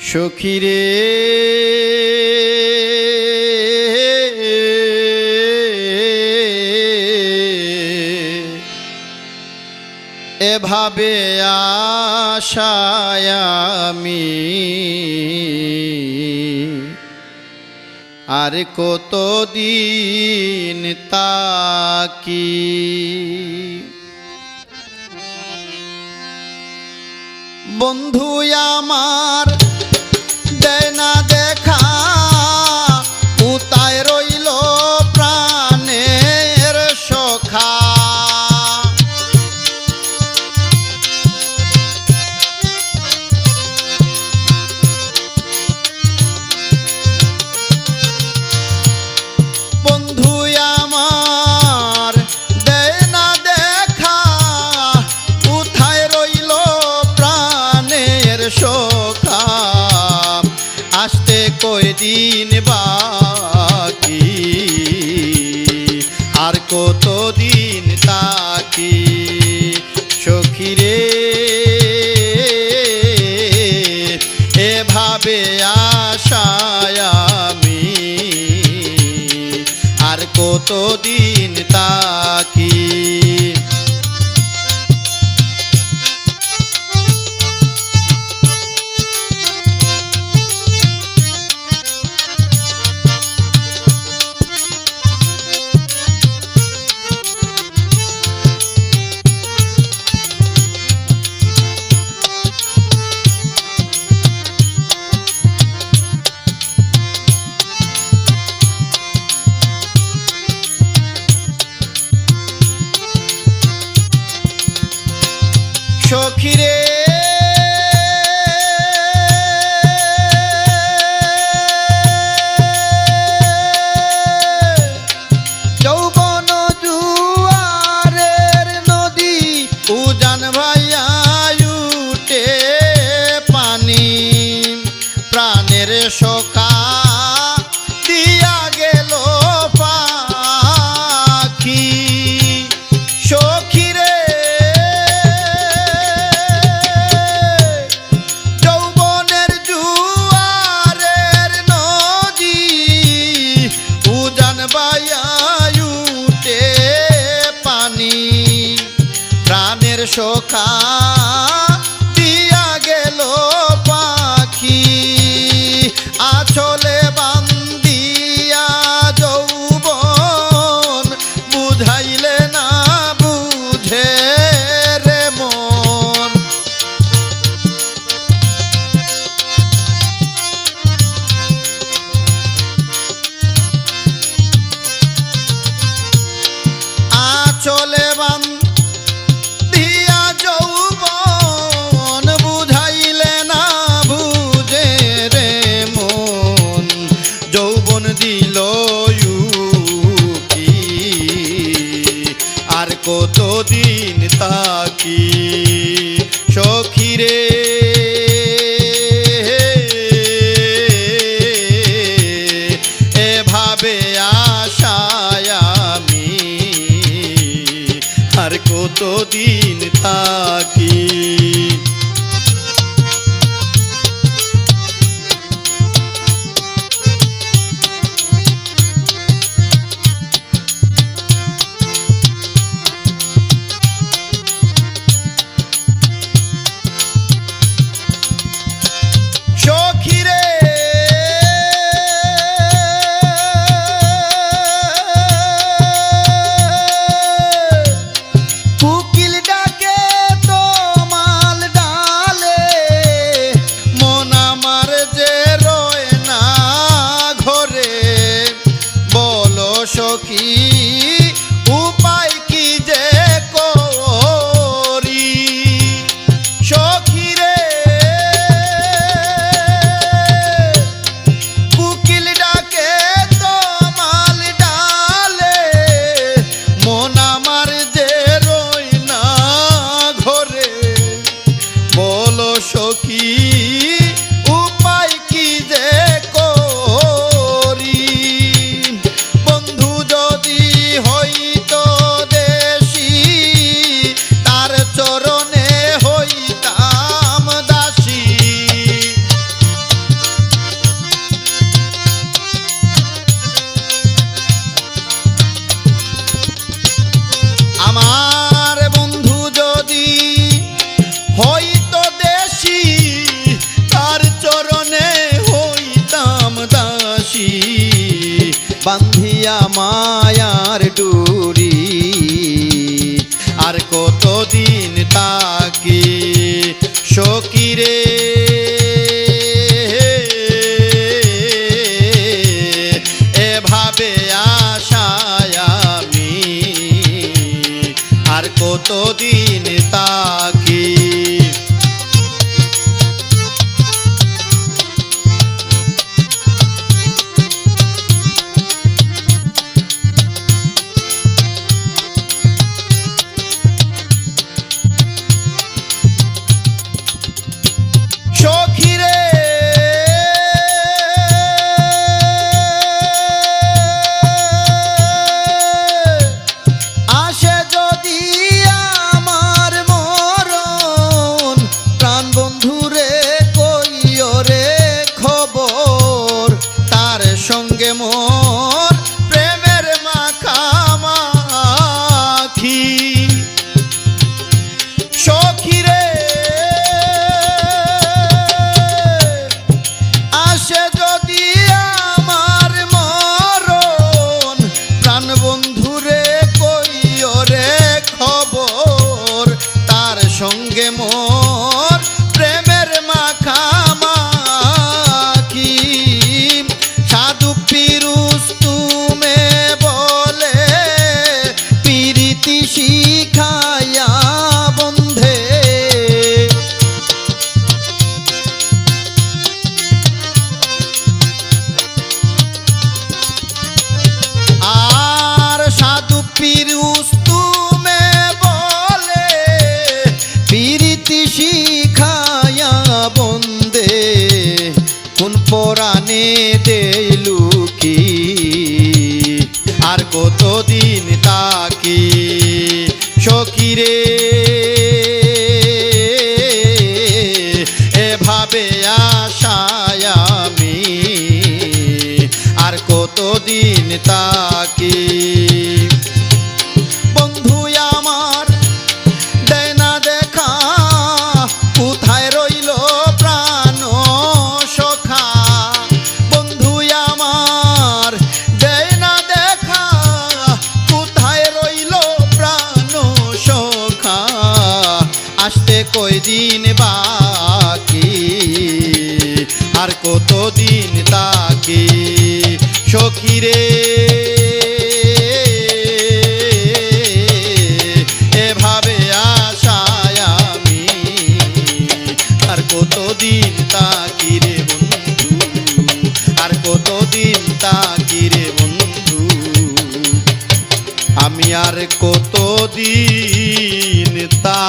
সখীরে এভাবে আশায় আমি আর কতদিন তাকি বন্ধু আমার দেয় না দেখা উতায় রইল প্রাণের সখা বন্ধু আমার দেয় না দেখা উথায় রইল প্রাণের সখা আসতে কয়দিন বাকি আর কতদিন তাকি সখীরে এভাবে আশায় আমি আর কতদিন তাকি সখীরে যৌবন জুয়ারের নদী উজান ভাইয়া উঠে পানি প্রাণের সখা দিয়া গেল পাখি সখীরে প্রাণের সখা দিয়া গেল পাখি আচলে বান্দিয়া যৌবন বুঝাইলে না বুঝে রে মন আচলে দিল আর কতদিন তাকি সখীরে এভাবে আশায় আমি আর কতদিন তাকি সখী উপায় কি যে করি সখীরে কুকিল ডাকে তমাল ডালে মন আমার যে রই না ঘরে বলো সখী উপায় কি যে করি বন্ধু যদি বান্ধিয়া মায়ার ডুরি আর কতদিন তাকি সকিরে এভাবে আশায় আমি আর কতদিন তাকি সখিরে আসে যদি আমার মরণ প্রাণ বন্ধুরে কইও রে খবর তার সঙ্গে মোর প্রেমের মাখামাখি সখিরে আসে যদি আমার মরণ প্রাণ বন্ধুরে কইও রে খবর তার সঙ্গে মোর প্রেমের মাখামাখি সাধু পিরুস্তুমে বলে পিরিতি শিখায়া বন্ধে আর সাধু পিরুস্তুমে বলে পিরিতি শিখায়া বন্দে কোন পরাণে দেইলু কি আর কতদিন তাকি সখিরে এভাবে আশায় আমি আর কতদিন তাকি বন্ধু আমার দেয় না দেখা কোথায় রইল প্রাণ সখা বন্ধু আমার দেয় না দেখা কোথায় রইল প্রাণ সখা আসতে কয়দিন বাকি আর কতদিন তাকি সখিরে এভাবে আশায় আমি আর কতদিন তাকি রে বন্ধু আর কতদিন তাকি রে বন্ধু আমি আর কতদিন তা